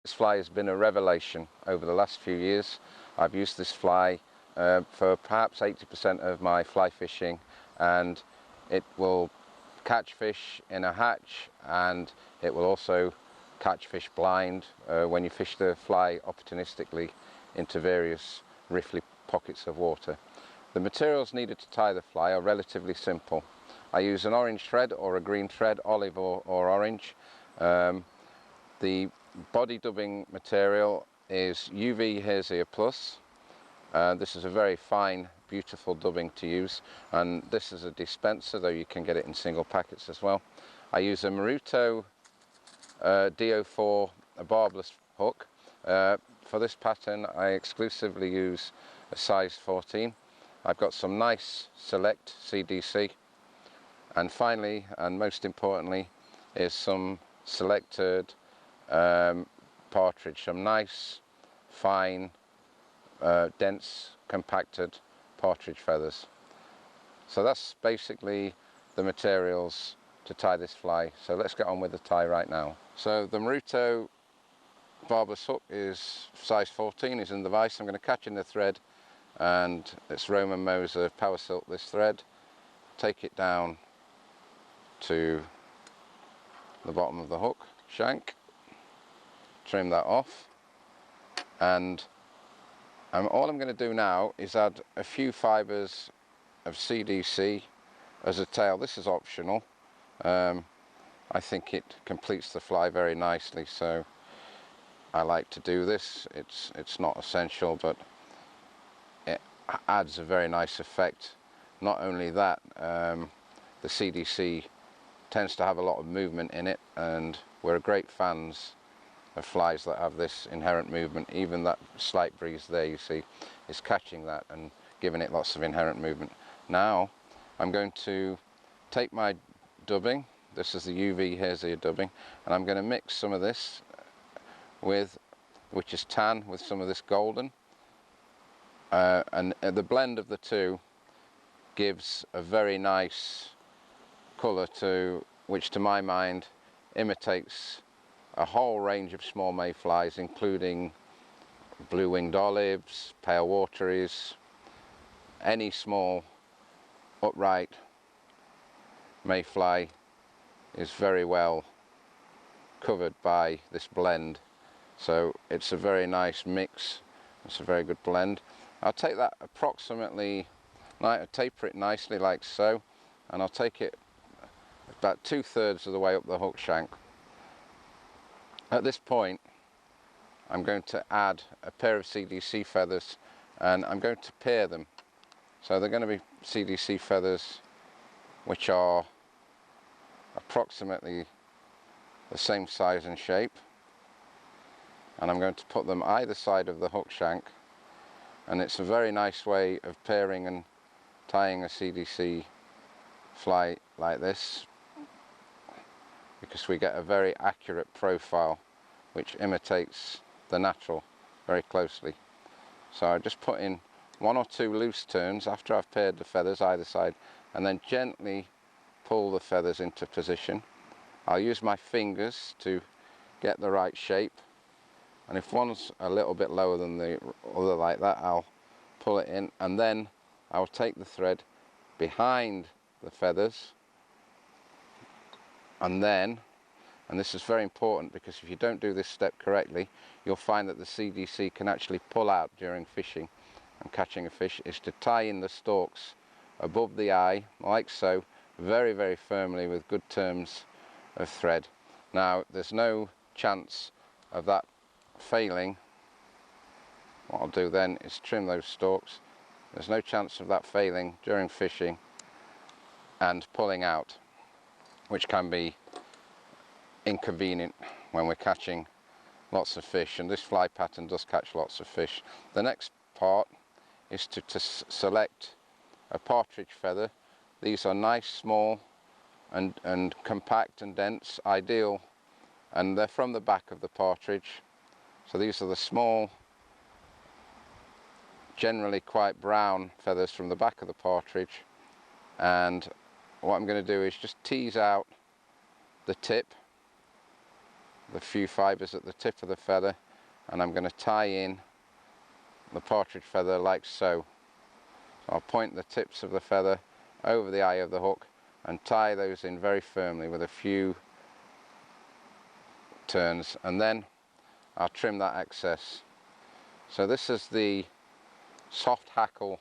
This fly has been a revelation over the last few years. I've used this fly for perhaps 80% of my fly fishing, and it will catch fish in a hatch, and it will also catch fish blind when you fish the fly opportunistically into various riffly pockets of water. The materials needed to tie the fly are relatively simple. I use an orange thread or a green thread, olive or orange. The body dubbing material is UV Hair's-Ear Plus. This is a very fine, beautiful dubbing to use, and this is a dispenser, though you can get it in single packets as well. I use a Maruto DO4 barbless hook. For this pattern I exclusively use a size 14. I've got some nice select CDC, and finally, and most importantly, is some selected partridge, some nice, fine, dense, compacted partridge feathers. So that's basically the materials to tie this fly. So let's get on with the tie right now. So the Maruto barbless hook is size 14, is in the vise. I'm going to catch in the thread, and it's Roman Moser power silk this thread. Take it down to the bottom of the hook shank, trim that off, and all I'm going to do now is add a few fibres of CDC as a tail. This is optional. I think it completes the fly very nicely, so I like to do this. It's not essential, but it adds a very nice effect. Not only that, the CDC tends to have a lot of movement in it, and we're great fans of flies that have this inherent movement. Even that slight breeze there, you see, is catching that and giving it lots of inherent movement. Now I'm going to take my dubbing. This is the UV Hair's-Ear dubbing, and I'm going to mix some of this with, which is tan, with some of this golden, and the blend of the two gives a very nice colour to which, to my mind, imitates a whole range of small mayflies, including blue-winged olives, pale wateries. Any small upright mayfly is very well covered by this blend, so it's a very nice mix. It's a very good blend. I'll take that approximately, I'll taper it nicely like so, and I'll take it about 2/3 of the way up the hook shank. At this point I'm going to add a pair of CDC feathers, and I'm going to pair them. So they're going to be CDC feathers which are approximately the same size and shape, and I'm going to put them either side of the hook shank, and it's a very nice way of pairing and tying a CDC fly like this, because we get a very accurate profile which imitates the natural very closely. So I just put in 1 or 2 loose turns after I've paired the feathers either side, and then gently pull the feathers into position. I'll use my fingers to get the right shape, and if one's a little bit lower than the other like that, I'll pull it in, and then I'll take the thread behind the feathers, and this is very important, because if you don't do this step correctly, you'll find that the CDC can actually pull out during fishing and catching a fish, is to tie in the stalks above the eye, like so, very, very firmly with good terms of thread. Now, there's no chance of that failing. What I'll do then is trim those stalks. There's no chance of that failing during fishing and pulling out, which can be inconvenient when we're catching lots of fish, and this fly pattern does catch lots of fish. The next part is to select a partridge feather. These are nice, small and compact and dense, ideal, and they're from the back of the partridge. So these are the small, generally quite brown feathers from the back of the partridge, and what I'm going to do is just tease out the tip the few fibres at the tip of the feather, and I'm going to tie in the partridge feather like so. I'll point the tips of the feather over the eye of the hook and tie those in very firmly with a few turns, and then I'll trim that excess. So this is the soft hackle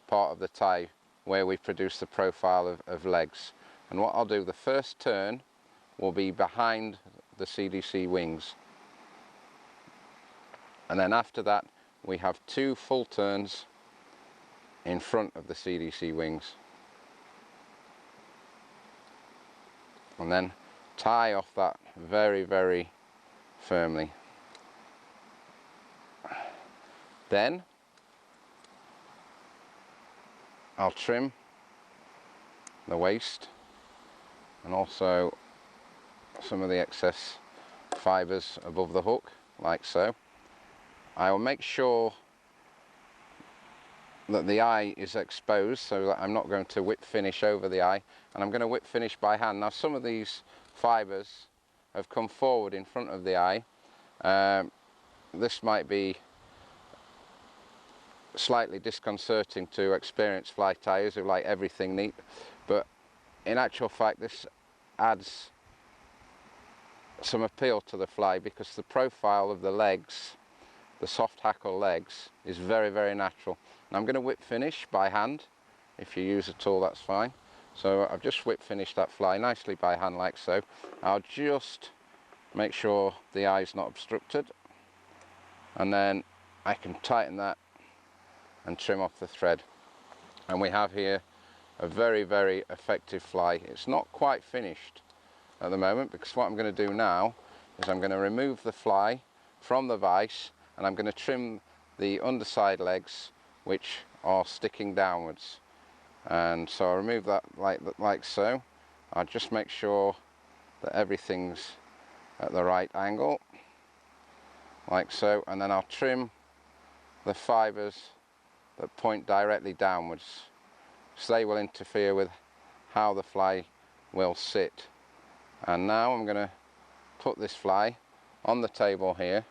part of the tie where we produce the profile of legs. And what I'll do, the first turn will be behind the CDC wings, and then after that we have 2 full turns in front of the CDC wings, and then tie off that very, very firmly. Then I'll trim the waist and also some of the excess fibres above the hook, like so. I will make sure that the eye is exposed, so that I'm not going to whip finish over the eye, and I'm going to whip finish by hand. Now some of these fibres have come forward in front of the eye. This might be slightly disconcerting to experienced fly tiers who like everything neat, but in actual fact this adds some appeal to the fly, because the profile of the legs, the soft hackle legs, is very, very natural. And I'm going to whip finish by hand. If you use a tool, that's fine. So I've just whip finished that fly nicely by hand like so. I'll just make sure the eye's not obstructed, and then I can tighten that and trim off the thread, and we have here a very, very effective fly. It's not quite finished at the moment, because what I'm going to do now is I'm going to remove the fly from the vise, and I'm going to trim the underside legs which are sticking downwards. And so I'll remove that like so. I'll just make sure that everything's at the right angle, like so, and then I'll trim the fibres that point directly downwards, so they will interfere with how the fly will sit. And now I'm going to put this fly on the table here,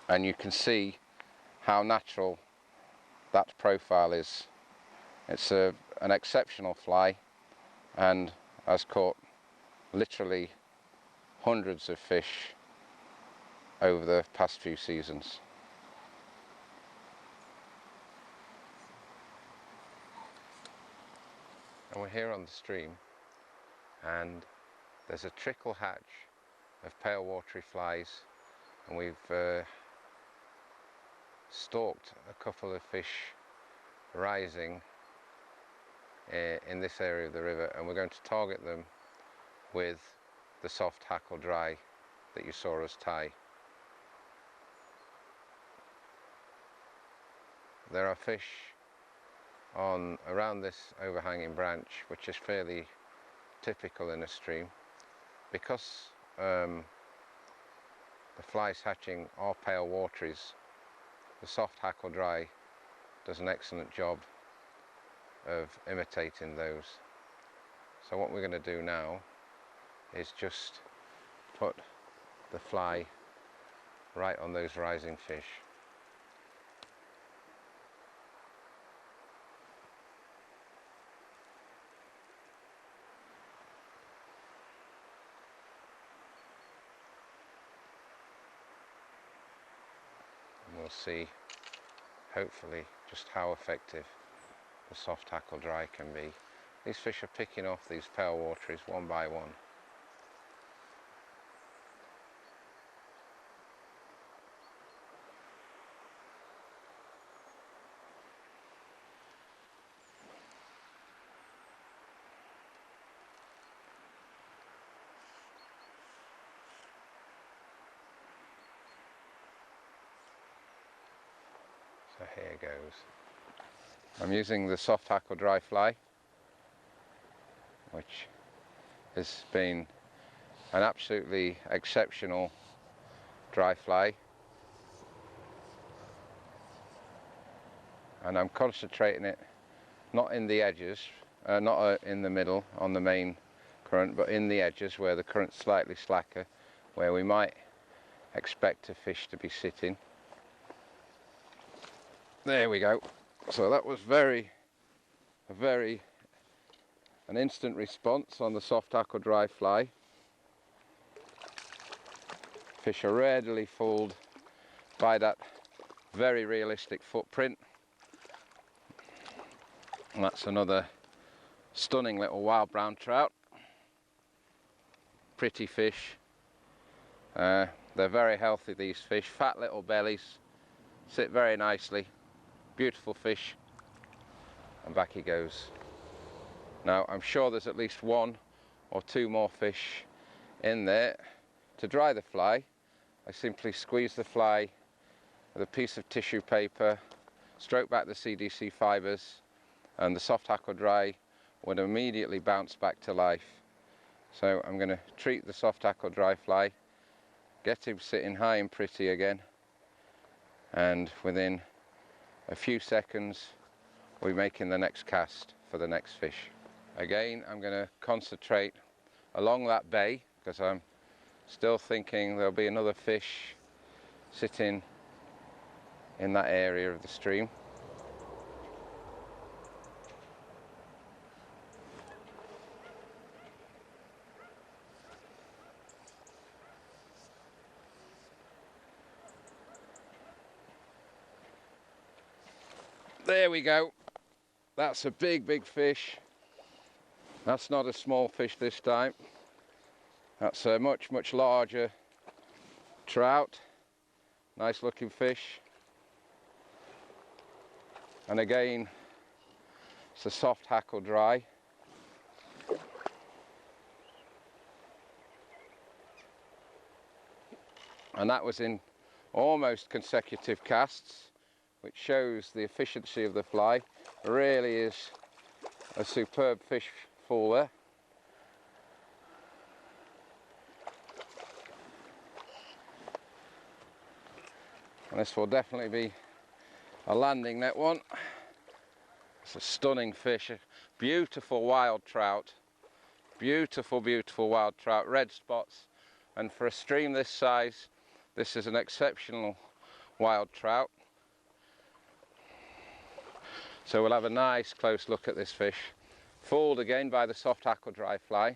and you can see how natural that profile is. It's an exceptional fly, and has caught literally hundreds of fish over the past few seasons. And we're here on the stream, and there's a trickle hatch of pale watery flies, and we've stalked a couple of fish rising in this area of the river, and we're going to target them with the soft hackle dry that you saw us tie. There are fish around this overhanging branch, which is fairly typical in a stream. Because the flies hatching are pale wateries, the soft hackle dry does an excellent job of imitating those. So what we're going to do now is just put the fly right on those rising fish. And we'll see, hopefully, just how effective the soft hackle dry can be. These fish are picking off these pale wateries one by one. So here goes. I'm using the soft hackle dry fly, which has been an absolutely exceptional dry fly, and I'm concentrating it not in the edges, not in the middle on the main current, but in the edges where the current's slightly slacker, where we might expect a fish to be sitting. There we go. So that was an instant response on the soft hackle dry fly. Fish are readily fooled by that very realistic footprint. And that's another stunning little wild brown trout. Pretty fish. They're very healthy, these fish. Fat little bellies, sit very nicely. Beautiful fish. And back he goes. Now I'm sure there's at least 1 or 2 more fish in there. To dry the fly, I simply squeeze the fly with a piece of tissue paper, stroke back the CDC fibres, and the soft hackle dry would immediately bounce back to life. So I'm going to treat the soft hackle dry fly, get him sitting high and pretty again, and within a few seconds we're making the next cast for the next fish. Again, I'm going to concentrate along that bay because I'm still thinking there'll be another fish sitting in that area of the stream. There we go. That's a big fish. That's not a small fish this time. That's a much larger trout. Nice looking fish. And again, it's a soft hackle dry. And that was in almost consecutive casts, which shows the efficiency of the fly. Really is a superb fish fouler. And this will definitely be a landing net one. It's a stunning fish, a beautiful wild trout. Beautiful wild trout, red spots. And for a stream this size, this is an exceptional wild trout. So we'll have a nice close look at this fish. Fooled again by the soft hackle dry fly.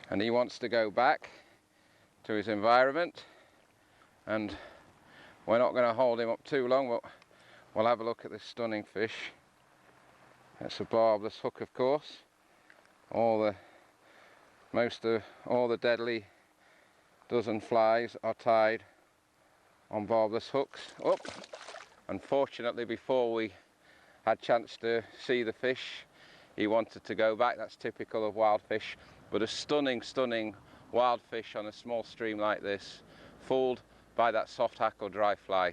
And he wants to go back to his environment, and we're not going to hold him up too long, but we'll have a look at this stunning fish. It's a barbless hook, of course. All the deadly dozen flies are tied on barbless hooks up. Unfortunately, before we had a chance to see the fish, he wanted to go back. That's typical of wild fish, but a stunning wild fish on a small stream like this, fooled by that soft hackle dry fly.